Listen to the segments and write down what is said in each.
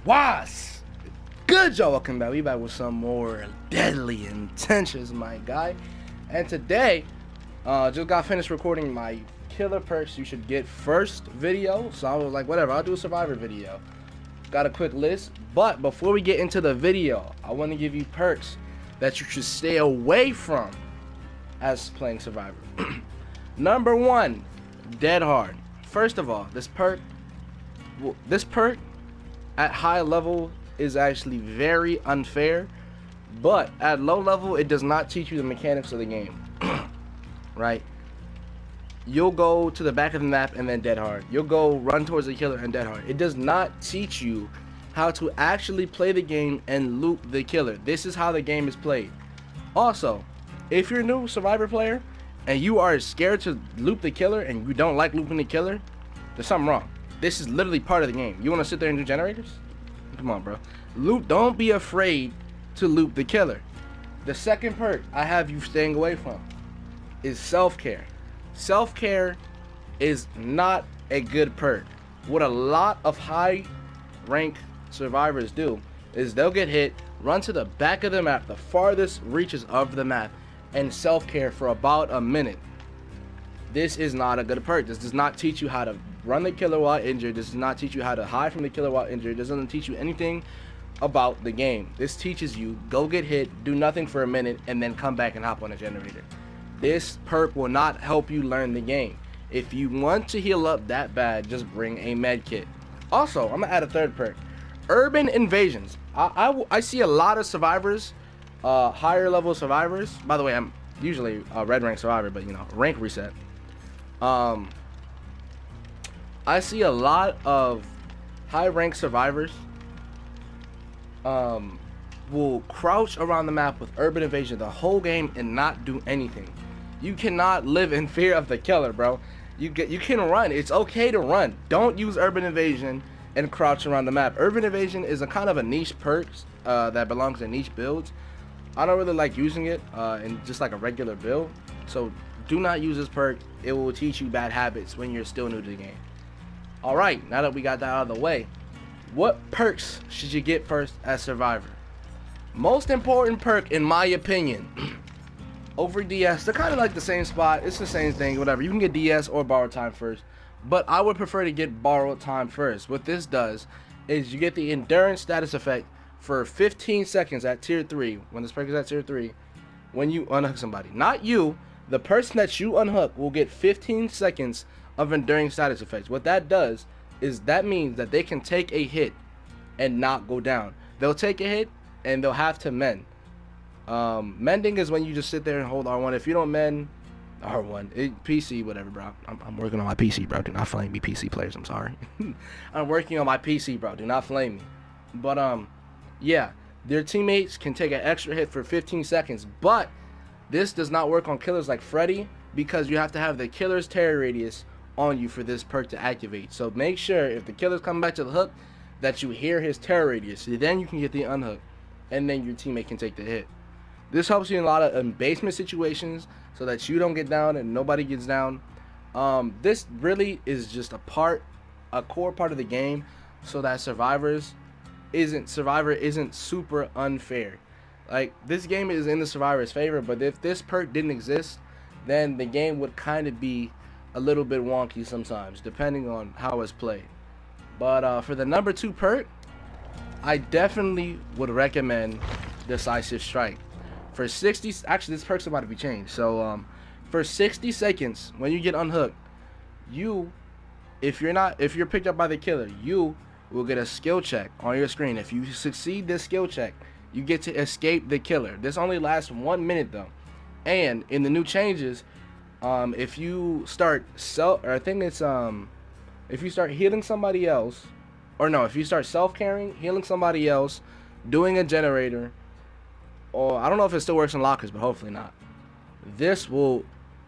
Was good, y'all? Welcome back. We back with some more deadly intentions, my guy. And today, just got finished recording my killer perks you should get first video. So I was like, whatever, I'll do a survivor video. Got a quick list, but before we get into the video, I want to give you perks that you should stay away from as playing survivor. Number 1, dead hard. First of all, this perk at high level is actually very unfair, but at low level it does not teach you the mechanics of the game. Right? You'll go to the back of the map and then dead hard. You'll go run towards the killer and dead hard. It does not teach you how to actually play the game and loot the killer. This is how the game is played. Also, if you're a new survivor player and you are scared to loop the killer and you don't like looping the killer, there's something wrong. This is literally part of the game. You want to sit there and do generators? Come on, bro. Loop. Don't be afraid to loop the killer. The second perk I have you staying away from is self-care. Self-care is not a good perk. What a lot of high rank survivors do is they'll get hit, run to the back of the map, the farthest reaches of the map, and self-care for about a minute. This is not a good perk. This does not teach you how to run the killer while injured. This does not teach you how to hide from the killer while injured. This doesn't teach you anything about the game. This teaches you go get hit, do nothing for a minute, and then come back and hop on a generator. This perk will not help you learn the game. If you want to heal up that bad, just bring a med kit. Also, I'm gonna add a third perk: urban invasions. I see a lot of survivors, higher level survivors. By the way, I'm usually a red rank survivor, but you know, rank reset. I see a lot of high rank survivors will crouch around the map with urban invasion the whole game and not do anything. You cannot live in fear of the killer, bro. You can run. It's okay to run. Don't use urban invasion and crouch around the map. Urban invasion is a kind of a niche perk that belongs to niche builds. I don't really like using it in just like a regular build. So do not use this perk. It will teach you bad habits when you're still new to the game. Alright, now that we got that out of the way, what perks should you get first as survivor? Most important perk, in my opinion, over DS. They're kind of like the same spot. It's the same thing, whatever. You can get DS or borrowed time first, but I would prefer to get borrowed time first. What this does is you get the endurance status effect for 15 seconds at tier 3. When this perk is at tier 3, when you unhook somebody. Not you. The person that you unhook will get 15 seconds of enduring status effects. What that does is that means that they can take a hit and not go down. They'll take a hit and they'll have to mend. Mending is when you just sit there and hold R1. If you don't mend R1, PC, whatever, bro. I'm working on my PC, bro. Do not flame me, PC players. I'm sorry. I'm working on my PC, bro. Do not flame me. But yeah, their teammates can take an extra hit for 15 seconds, but this does not work on killers like Freddy because you have to have the killer's terror radius on you for this perk to activate. So make sure if the killer's coming back to the hook that you hear his terror radius. Then you can get the unhook and then your teammate can take the hit. This helps you in a lot of basement situations so that you don't get down and nobody gets down. This really is just a core part of the game so that Survivor isn't super unfair. Like, this game is in the survivor's favor, but if this perk didn't exist, then the game would kind of be a little bit wonky sometimes, depending on how it's played. But for the number 2 perk, I definitely would recommend Decisive Strike. For 60, actually this perk's about to be changed. So for 60 seconds, when you get unhooked, if you're picked up by the killer, you will get a skill check on your screen. If you succeed this skill check, you get to escape the killer. This only lasts 1 minute though. And in the new changes, if you start if you start healing somebody else, if you start self-carrying, healing somebody else, doing a generator, or I don't know if it still works in lockers, but hopefully not. This will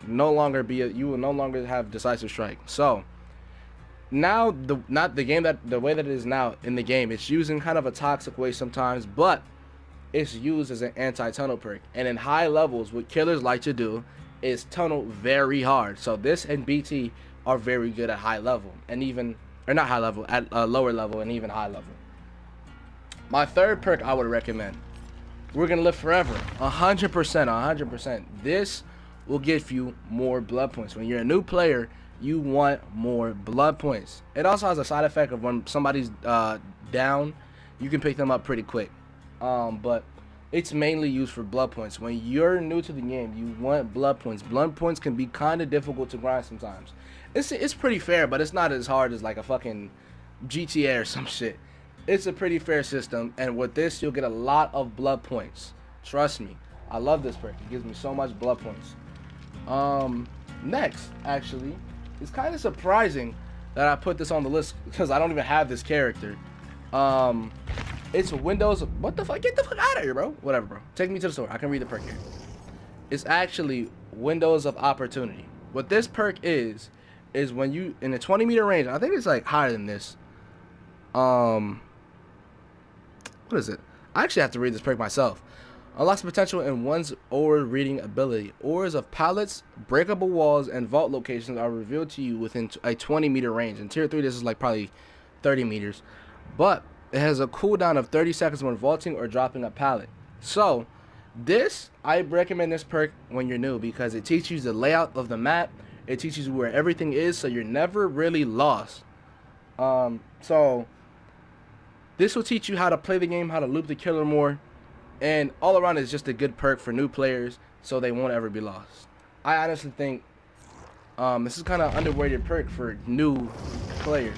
no longer be you will no longer have Decisive Strike. So now the way that it is now in the game, it's used in kind of a toxic way sometimes, but it's used as an anti-tunnel perk. And in high levels, what killers like to do is tunnel very hard. So this and BT are very good at high level, and even, or not high level, at a lower level and even high level. My third perk I would recommend. We're gonna live forever. 100%, 100%. This will give you more blood points. When you're a new player, you want more blood points. It also has a side effect of when somebody's down, you can pick them up pretty quick. But it's mainly used for blood points. When you're new to the game, you want blood points. Blood points can be kind of difficult to grind sometimes. It's pretty fair, but it's not as hard as like a fucking GTA or some shit. It's a pretty fair system, and with this, you'll get a lot of blood points. Trust me, I love this perk. It gives me so much blood points. Next, actually, it's kind of surprising that I put this on the list because I don't even have this character. It's Windows. What the fuck? Get the fuck out of here, bro. Whatever, bro. Take me to the store. I can read the perk here. It's actually Windows of Opportunity. What this perk is when you in a 20-meter range. I think it's like higher than this. What is it? I actually have to read this perk myself. Unlocks potential in one's ore reading ability. Ores of pallets, breakable walls, and vault locations are revealed to you within a 20-meter range. In tier 3, this is like probably 30 meters. But it has a cooldown of 30 seconds when vaulting or dropping a pallet. So, I recommend this perk when you're new because it teaches you the layout of the map. It teaches you where everything is, so you're never really lost. So this will teach you how to play the game, how to loop the killer more, and all around it's just a good perk for new players, so they won't ever be lost. I honestly think this is kind of underrated perk for new players.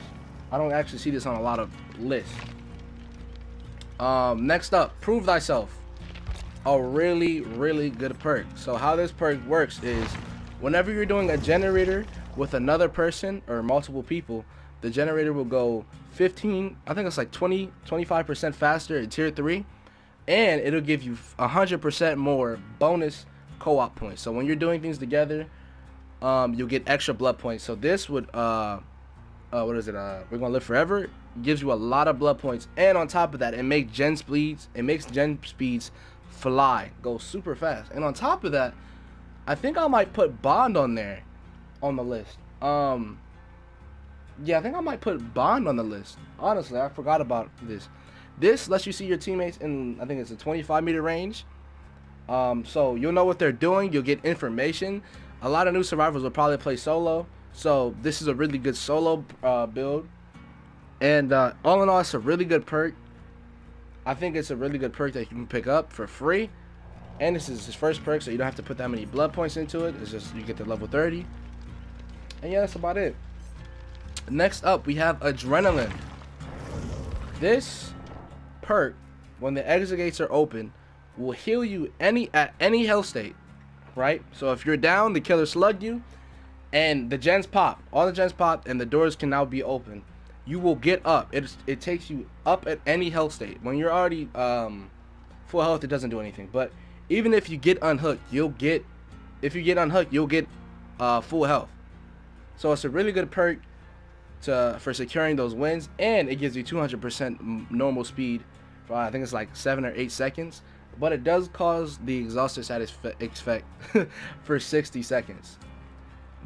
I don't actually see this on a lot of lists. Next up, Prove Thyself. A really, really good perk. So how this perk works is whenever you're doing a generator with another person or multiple people, the generator will go 15, I think it's like 25% faster in tier 3, and it'll give you 100% more bonus co-op points. So when you're doing things together, you'll get extra blood points. So this would what is it? We're Gonna Live Forever. It gives you a lot of blood points, and on top of that, it makes gen speeds fly, go super fast. And on top of that, I think I might put Bond on there, on the list. Yeah, I think I might put Bond on the list. Honestly, I forgot about this. This lets you see your teammates in, I think it's a 25-meter range. So you'll know what they're doing. You'll get information. A lot of new survivors will probably play solo. So this is a really good solo build. And all in all, it's a really good perk. I think it's a really good perk that you can pick up for free. And this is his first perk, so you don't have to put that many blood points into it. It's just you get to level 30. And yeah, that's about it. Next up, we have Adrenaline. This perk, when the exit gates are open, will heal you at any health state, right? So if you're down, the killer slugged you, and the gens pop. All the gens pop, and the doors can now be open. You will get up. It takes you up at any health state. When you're already full health, it doesn't do anything. But even if you get unhooked, you'll get full health. So it's a really good perk for securing those wins, and it gives you 200% normal speed for I think it's like 7 or 8 seconds. But it does cause the exhausted status effect for 60 seconds.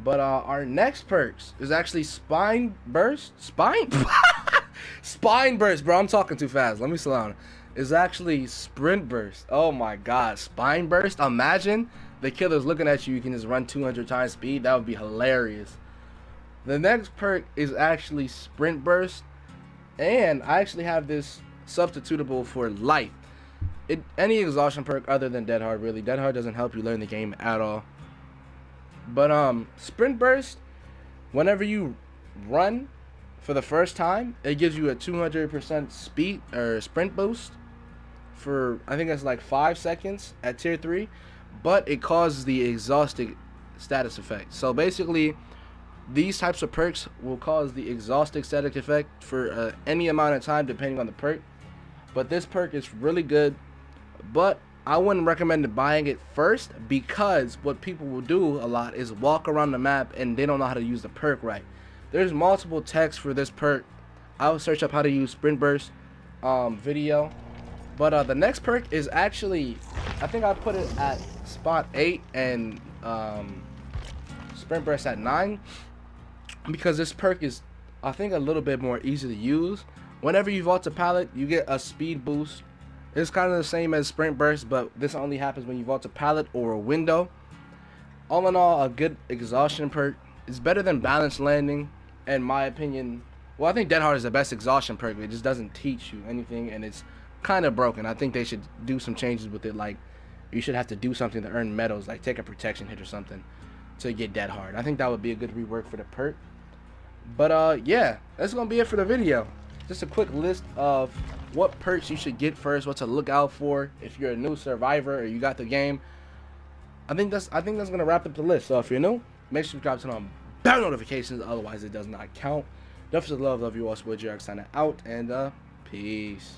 But our next perks is actually Spine Burst. Spine Burst, bro. I'm talking too fast. Let me slow down. It's actually Sprint Burst. Oh my god, Spine Burst. Imagine the killer's looking at you. You can just run 200 times speed. That would be hilarious. The next perk is actually Sprint Burst, and I actually have this substitutable for life. Any exhaustion perk other than Dead Hard, really. Dead Hard doesn't help you learn the game at all. But Sprint Burst, whenever you run for the first time, it gives you a 200% speed or sprint boost for I think it's like 5 seconds at tier 3, but it causes the exhausted status effect. So basically, these types of perks will cause the exhausted static effect for any amount of time depending on the perk. But this perk is really good, but I wouldn't recommend buying it first because what people will do a lot is walk around the map and they don't know how to use the perk right. There's multiple texts for this perk. I'll search up how to use Sprint Burst video. But the next perk is actually, I think I put it at spot 8 and Sprint Burst at 9. Because this perk is, I think, a little bit more easy to use. Whenever you vault to pallet, you get a speed boost. It's kind of the same as sprint burst, but this only happens when you vault to pallet or a window. All in all, a good exhaustion perk. It's better than balanced landing, in my opinion. Well, I think Dead Hard is the best exhaustion perk. It just doesn't teach you anything, and it's kind of broken. I think they should do some changes with it. Like, you should have to do something to earn medals, like take a protection hit or something to get Dead Hard. I think that would be a good rework for the perk. But yeah, that's gonna be it for the video. Just a quick list of what perks you should get first, what to look out for if you're a new survivor or you got the game. I think that's gonna wrap up the list. So if you're new, make sure you subscribe, turn on bell notifications, otherwise it does not count. Definitely love you all. Spoiled Jared signing out, and peace.